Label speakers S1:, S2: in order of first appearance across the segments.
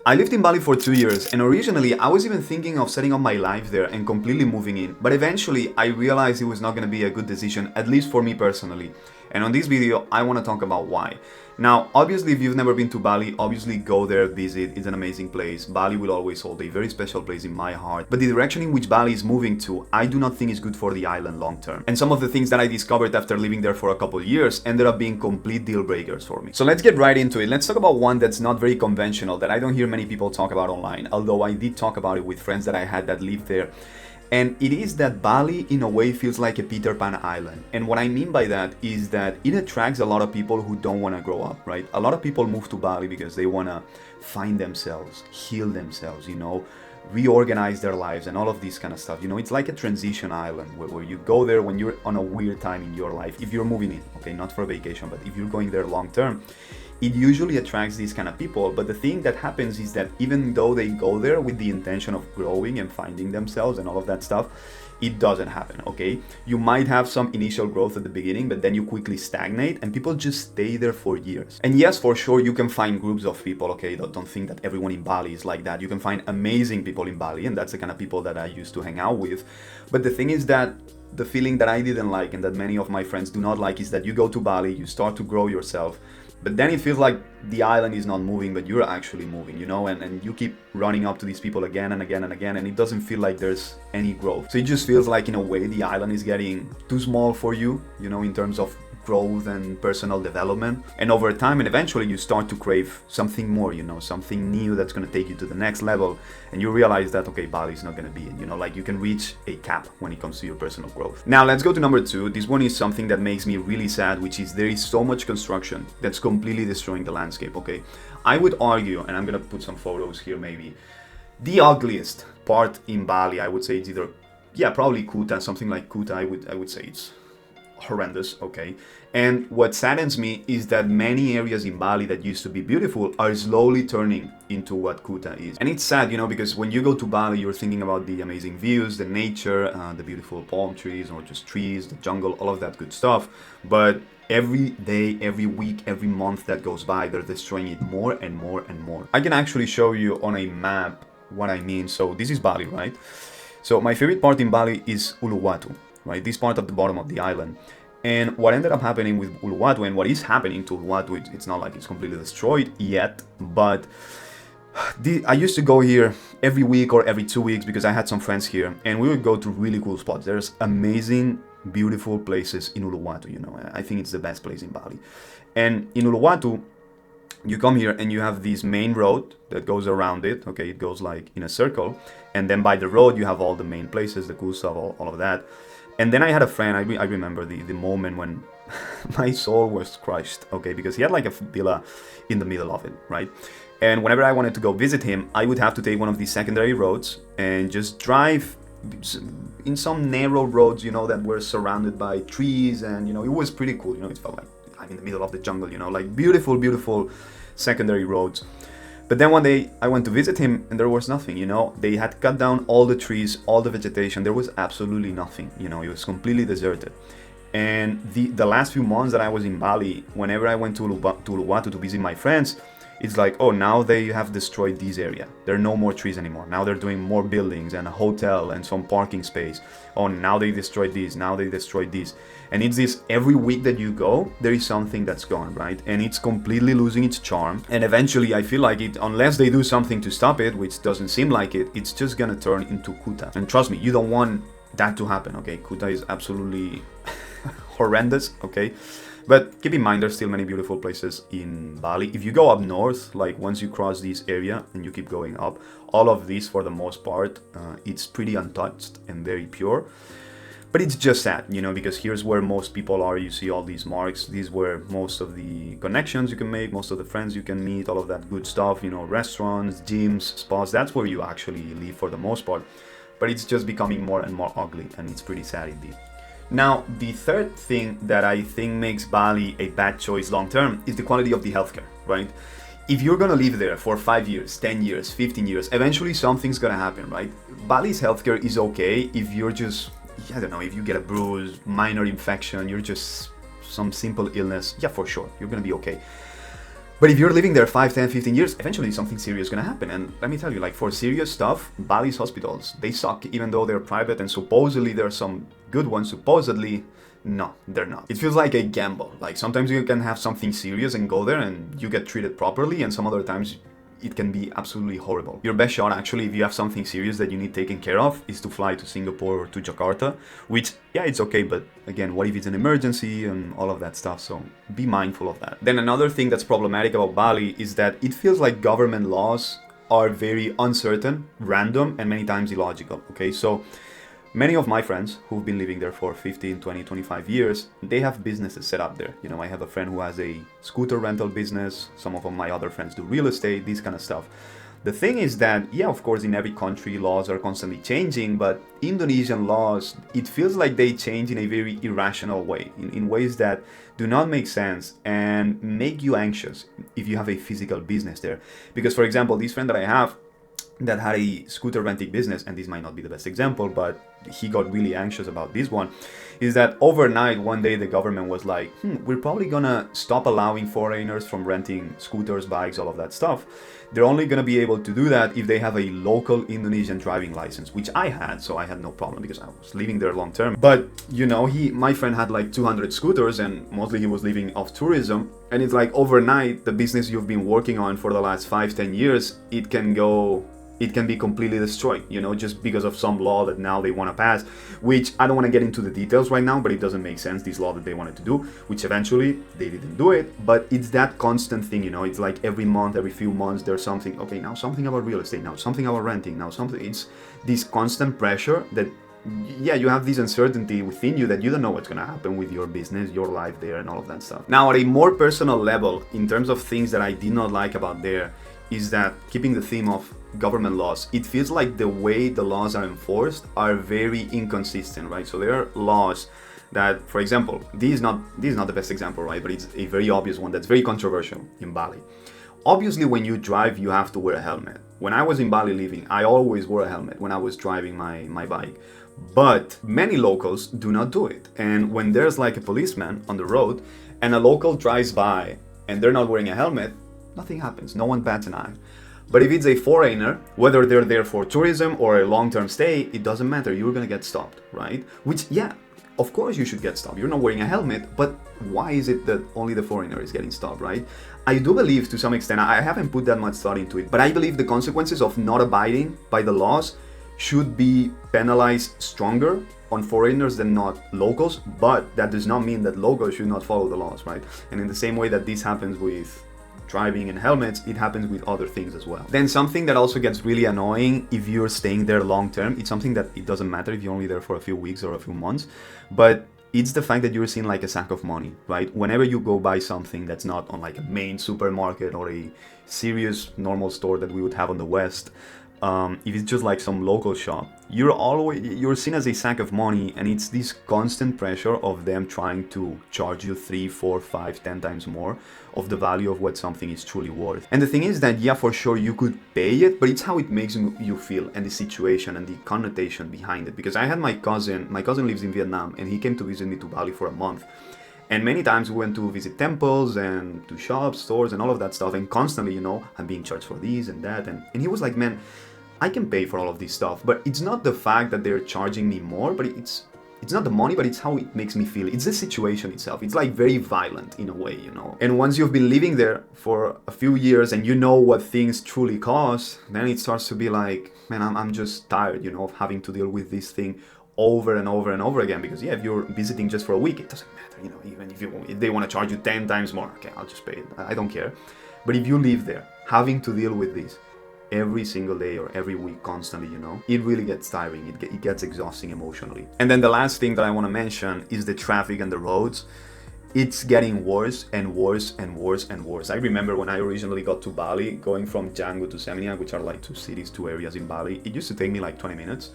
S1: I lived in Bali for 2 years, and originally I was even thinking of setting up my life there and completely moving in. But eventually I realized it was not going to be a good decision, at least for me personally. And on this video, I want to talk about why. Now, obviously, if you've never been to Bali, obviously go there, visit. It's an amazing place. Bali will always hold a very special place in my heart. But the direction in which Bali is moving to, I do not think is good for the island long term. And some of the things that I discovered after living there for a couple of years ended up being complete deal breakers for me. So let's get right into it. Let's talk about one that's not very conventional, that I don't hear many people talk about online, although I did talk about it with friends that I had that lived there. And it is that Bali, in a way, feels like a Peter Pan island. And what I mean by that is that it attracts a lot of people who don't want to grow up, right? A lot of people move to Bali because they want to find themselves, heal themselves, reorganize their lives and all of this kind of stuff. It's like a transition island where you go there when you're on a weird time in your life. If you're moving in, okay, not for a vacation, but if you're going there long term, it usually attracts these kind of people. But the thing that happens is that even though they go there with the intention of growing and finding themselves and all of that stuff, it doesn't happen, okay? You might have some initial growth at the beginning, but then you quickly stagnate and people just stay there for years. And yes, for sure, you can find groups of people, okay? Don't think that everyone in Bali is like that. You can find amazing people in Bali, and that's the kind of people that I used to hang out with. But the thing is that the feeling that I didn't like and that many of my friends do not like is that you go to Bali, you start to grow yourself, but then it feels like the island is not moving, but you're actually moving, and you keep running up to these people again and again and again, and it doesn't feel like there's any growth. So it just feels like, in a way, the island is getting too small for you, in terms of growth and personal development. And over time, and eventually you start to crave something more, something new that's going to take you to the next level. And you realize that, okay, Bali is not going to be it, like you can reach a cap when it comes to your personal growth. Now, let's go to number 2. This one is something that makes me really sad, which is there is so much construction that's completely destroying the landscape, okay? I would argue, and I'm going to put some photos here maybe, the ugliest part in Bali, I would say it's either, probably Kuta, something like Kuta, I would say it's horrendous, okay? And what saddens me is that many areas in Bali that used to be beautiful are slowly turning into what Kuta is. And it's sad, because when you go to Bali, you're thinking about the amazing views, the nature, the beautiful palm trees or just trees, the jungle, all of that good stuff. But every day, every week, every month that goes by, they're destroying it more and more and more. I can actually show you on a map what I mean. So this is Bali, right? So my favorite part in Bali is Uluwatu, right? This part at the bottom of the island. And what ended up happening with Uluwatu, and what is happening to Uluwatu, it's not like it's completely destroyed yet, but I used to go here every week or every 2 weeks because I had some friends here, and we would go to really cool spots. There's amazing, beautiful places in Uluwatu, I think it's the best place in Bali. And in Uluwatu, you come here and you have this main road that goes around it, okay? It goes like in a circle, and then by the road you have all the main places, the cool stuff, all of that. And then I had a friend, I remember the moment when my soul was crushed, okay? Because he had like a villa in the middle of it, right? And whenever I wanted to go visit him, I would have to take one of these secondary roads and just drive in some narrow roads, that were surrounded by trees, and, it was pretty cool, it felt like I'm in the middle of the jungle, like beautiful, beautiful secondary roads. But then one day I went to visit him and there was nothing, They had cut down all the trees, all the vegetation. There was absolutely nothing, It was completely deserted. And the last few months that I was in Bali, whenever I went to Uluwatu to visit my friends, it's like, oh, now they have destroyed this area. There are no more trees anymore. Now they're doing more buildings and a hotel and some parking space. Oh, now they destroyed this. Now they destroyed this. And it's this, every week that you go, there is something that's gone, right? And it's completely losing its charm. And eventually, I feel like it, unless they do something to stop it, which doesn't seem like it, it's just gonna turn into Kuta. And trust me, you don't want that to happen, okay? Kuta is absolutely horrendous, okay? But keep in mind, there's still many beautiful places in Bali. If you go up north, like once you cross this area and you keep going up, all of this, for the most part, it's pretty untouched and very pure. But it's just sad, because here's where most people are. You see all these marks. These were most of the connections you can make, most of the friends you can meet, all of that good stuff, restaurants, gyms, spas. That's where you actually live for the most part. But it's just becoming more and more ugly, and it's pretty sad indeed. Now, the third thing that I think makes Bali a bad choice long term is the quality of the healthcare, right? If you're gonna live there for 5 years, 10 years, 15 years, eventually something's gonna happen, right? Bali's healthcare is okay if you're just, I don't know, if you get a bruise, minor infection, you're just some simple illness, yeah, for sure, you're gonna be okay. But if you're living there 5, 10, 15 years, eventually something serious is gonna happen. And let me tell you, like for serious stuff, Bali's hospitals, they suck, even though they're private and supposedly there are some good ones, supposedly. No, they're not. It feels like a gamble. Like sometimes you can have something serious and go there and you get treated properly, and some other times it can be absolutely horrible. Your best shot actually, if you have something serious that you need taken care of, is to fly to Singapore or to Jakarta, which, yeah, it's okay, but again, what if it's an emergency and all of that stuff, so be mindful of that. Then another thing that's problematic about Bali is that it feels like government laws are very uncertain, random, and many times illogical, okay? So many of my friends who've been living there for 15, 20, 25 years, they have businesses set up there. You know, I have a friend who has a scooter rental business. Some of my other friends do real estate, this kind of stuff. The thing is that, yeah, of course, in every country, laws are constantly changing, but Indonesian laws, it feels like they change in a very irrational way, in ways that do not make sense and make you anxious if you have a physical business there. Because, for example, this friend that I have, that had a scooter renting business, and this might not be the best example, but he got really anxious about this one, is that overnight, one day the government was like, we're probably gonna stop allowing foreigners from renting scooters, bikes, all of that stuff. They're only gonna be able to do that if they have a local Indonesian driving license, which I had, so I had no problem because I was living there long term. But, you know, my friend had like 200 scooters and mostly he was living off tourism. And it's like overnight, the business you've been working on for the last 5, 10 years, it can be completely destroyed, you know, just because of some law that now they want to pass, which I don't want to get into the details right now, but it doesn't make sense, this law that they wanted to do, which eventually they didn't do it. But it's that constant thing, you know, it's like every month, every few months, there's something, okay, now something about real estate, now something about renting, now something, it's this constant pressure that, yeah, you have this uncertainty within you that you don't know what's going to happen with your business, your life there, and all of that stuff. Now, at a more personal level, in terms of things that I did not like about there, is that, keeping the theme of government laws, it feels like the way the laws are enforced are very inconsistent, right? So there are laws that, for example, this is not the best example, right? But it's a very obvious one that's very controversial in Bali. Obviously, when you drive, you have to wear a helmet. When I was in Bali living, I always wore a helmet when I was driving my bike. But many locals do not do it. And when there's like a policeman on the road and a local drives by and they're not wearing a helmet, nothing happens. No one bats an eye. But if it's a foreigner, whether they're there for tourism or a long-term stay, it doesn't matter. You're gonna get stopped, right? Which, yeah, of course you should get stopped. You're not wearing a helmet, but why is it that only the foreigner is getting stopped, right? I do believe, to some extent, I haven't put that much thought into it, but I believe the consequences of not abiding by the laws should be penalized stronger on foreigners than not locals, but that does not mean that locals should not follow the laws, right? And in the same way that this happens with driving and helmets, it happens with other things as well. Then something that also gets really annoying if you're staying there long term, it's something that it doesn't matter if you're only there for a few weeks or a few months, but it's the fact that you're seen like a sack of money, right? Whenever you go buy something that's not on like a main supermarket or a serious normal store that we would have on the West, if it's just like some local shop, you're seen as a sack of money, and it's this constant pressure of them trying to charge you 3, 4, 5, 10 times more of the value of what something is truly worth. And the thing is that, yeah, for sure you could pay it, but it's how it makes you feel and the situation and the connotation behind it. Because I had my cousin lives in Vietnam, and he came to visit me to Bali for a month. And many times we went to visit temples and to shops, stores, and all of that stuff. And constantly, you know, I'm being charged for this and that. And he was like, man, I can pay for all of this stuff, but it's not the fact that they're charging me more, but it's not the money, but it's how it makes me feel. It's the situation itself. It's like very violent in a way, you know. And once you've been living there for a few years and you know what things truly cost, then it starts to be like, man, I'm just tired, you know, of having to deal with this thing over and over and over again. Because yeah, if you're visiting just for a week, it doesn't matter, you know. Even if they want to charge you 10 times more, okay, I'll just pay it. I don't care. But if you live there, having to deal with this every single day or every week constantly, you know, it really gets tiring. It gets exhausting emotionally. And then the last thing that I want to mention is the traffic and the roads. It's getting worse and worse and worse and worse. I remember when I originally got to Bali, going from Canggu to Seminyak, which are like two areas in Bali, it used to take me like 20 minutes.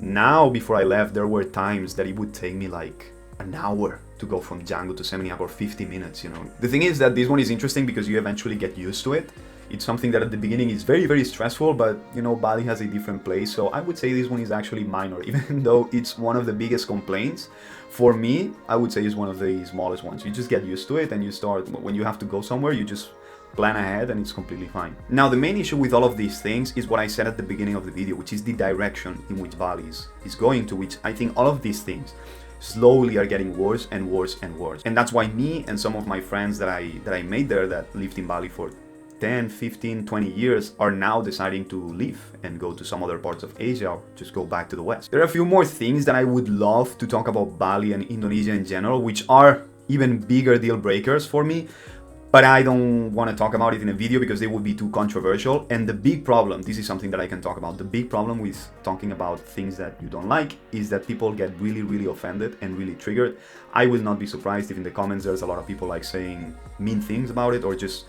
S1: Now, before I left, there were times that it would take me like an hour to go from Canggu to Seminyak, or 50 minutes, you know. The thing is that this one is interesting because you eventually get used to it. It's something that at the beginning is very, very stressful, but you know, Bali has a different place. So I would say this one is actually minor, even though it's one of the biggest complaints. For me, I would say it's one of the smallest ones. You just get used to it, and you start, when you have to go somewhere, you just plan ahead and it's completely fine. Now, the main issue with all of these things is what I said at the beginning of the video, which is the direction in which Bali is going to, which I think all of these things slowly are getting worse and worse and worse. And that's why me and some of my friends that I made there that lived in Bali for 10, 15, 20 years are now deciding to leave and go to some other parts of Asia or just go back to the West. There are a few more things that I would love to talk about Bali and Indonesia in general, which are even bigger deal breakers for me, but I don't want to talk about it in a video because they would be too controversial. And the big problem, this is something that I can talk about, the big problem with talking about things that you don't like is that people get really, really offended and really triggered. I will not be surprised if in the comments there's a lot of people like saying mean things about it or just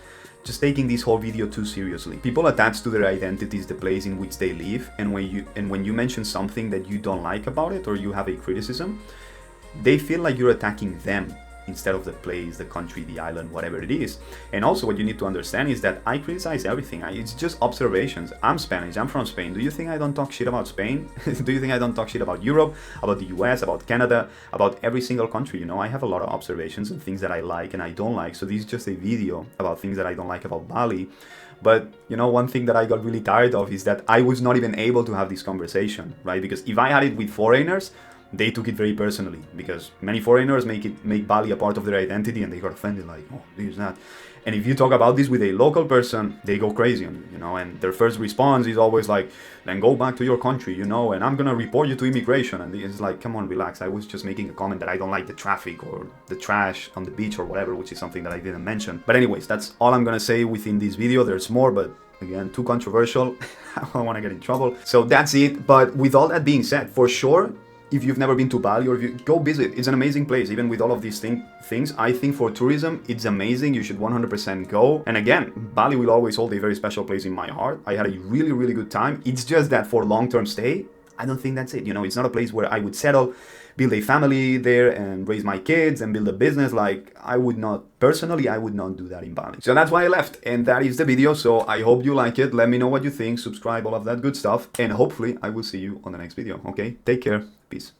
S1: taking this whole video too seriously. People attach to their identities the place in which they live, and when you mention something that you don't like about it or you have a criticism, they feel like you're attacking them instead of the place, the country, the island, whatever it is. And also what you need to understand is that I criticize everything. It's just observations. I'm Spanish, I'm from Spain. Do you think I don't talk shit about Spain? Do you think I don't talk shit about Europe, about the US, about Canada, about every single country? You know, I have a lot of observations and things that I like and I don't like. So this is just a video about things that I don't like about Bali. But, you know, one thing that I got really tired of is that I was not even able to have this conversation, right? Because if I had it with foreigners, they took it very personally because many foreigners make Bali a part of their identity and they got offended like, oh, this, that. And if you talk about this with a local person, they go crazy on you, you know, and their first response is always like, then go back to your country, you know, and I'm gonna report you to immigration. And it's like, come on, relax. I was just making a comment that I don't like the traffic or the trash on the beach or whatever, which is something that I didn't mention. But anyways, that's all I'm gonna say within this video. There's more, but again, too controversial. I don't wanna get in trouble. So that's it. But with all that being said, for sure, if you've never been to Bali or if you go visit, it's an amazing place. Even with all of these things, I think for tourism, it's amazing. You should 100% go. And again, Bali will always hold a very special place in my heart. I had a really, really good time. It's just that for long-term stay, I don't think that's it. You know, it's not a place where I would settle, build a family there and raise my kids and build a business. Like I would not, personally, I would not do that in Bali. So that's why I left. And that is the video. So I hope you like it. Let me know what you think, subscribe, all of that good stuff. And hopefully I will see you on the next video. Okay, take care. Peace.